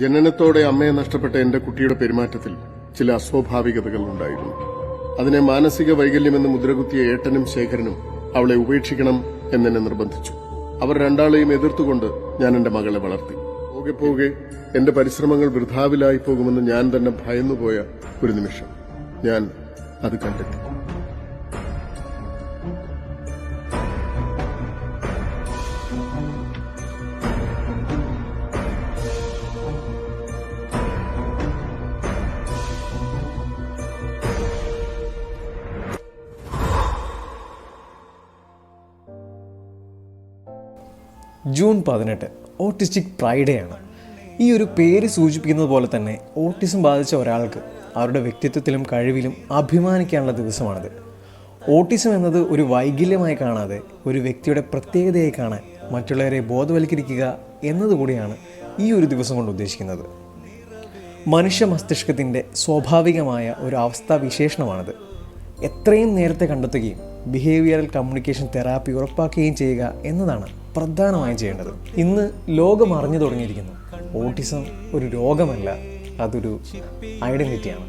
ജനനത്തോടെ അമ്മയെ നഷ്ടപ്പെട്ട എന്റെ കുട്ടിയുടെ പെരുമാറ്റത്തിൽ ചില അസ്വാഭാവികതകൾ ഉണ്ടായിരുന്നു. അതിനെ മാനസിക വൈകല്യമെന്ന് മുദ്രകുത്തിയ ഏട്ടനും ശേഖരനും അവളെ ഉപേക്ഷിക്കണം എന്നെന്നെ നിർബന്ധിച്ചു. അവർ രണ്ടാളെയും എതിർത്തുകൊണ്ട് ഞാൻ എന്റെ മകളെ വളർത്തി. പോകെ പോകെ എന്റെ പരിശ്രമങ്ങൾ വൃഥാവിലായി പോകുമെന്ന് ഞാൻ തന്നെ ഭയന്നുപോയ ഒരു നിമിഷം ഞാൻ അത് കണ്ടെത്തി. ജൂൺ 18 ഓട്ടിസ്റ്റിക് പ്രൈഡേ ആണ്. ഈ ഒരു പേര് സൂചിപ്പിക്കുന്നത് പോലെ തന്നെ ഓട്ടിസം ബാധിച്ച ഒരാൾക്ക് അവരുടെ വ്യക്തിത്വത്തിലും കഴിവിലും അഭിമാനിക്കാനുള്ള ദിവസമാണിത്. ഓട്ടിസം എന്നത് ഒരു വൈകല്യമായി കാണാതെ ഒരു വ്യക്തിയുടെ പ്രത്യേകതയായി കാണാൻ മറ്റുള്ളവരെ ബോധവൽക്കരിക്കുക എന്നതുകൂടിയാണ് ഈ ഒരു ദിവസം കൊണ്ട് ഉദ്ദേശിക്കുന്നത്. മനുഷ്യ മസ്തിഷ്കത്തിൻ്റെ സ്വാഭാവികമായ ഒരു അവസ്ഥാവിശേഷണമാണിത്. എത്രയും നേരത്തെ കണ്ടെത്തുകയും ബിഹേവിയറൽ കമ്മ്യൂണിക്കേഷൻ തെറാപ്പി ഉറപ്പാക്കുകയും ചെയ്യുക എന്നതാണ് പ്രധാനമായും ചെയ്യേണ്ടത്. ഇന്ന് ലോകം അറിഞ്ഞു തുടങ്ങിയിരിക്കുന്നു, ഓട്ടിസം ഒരു രോഗമല്ല, അതൊരു ഐഡന്റിറ്റിയാണ്.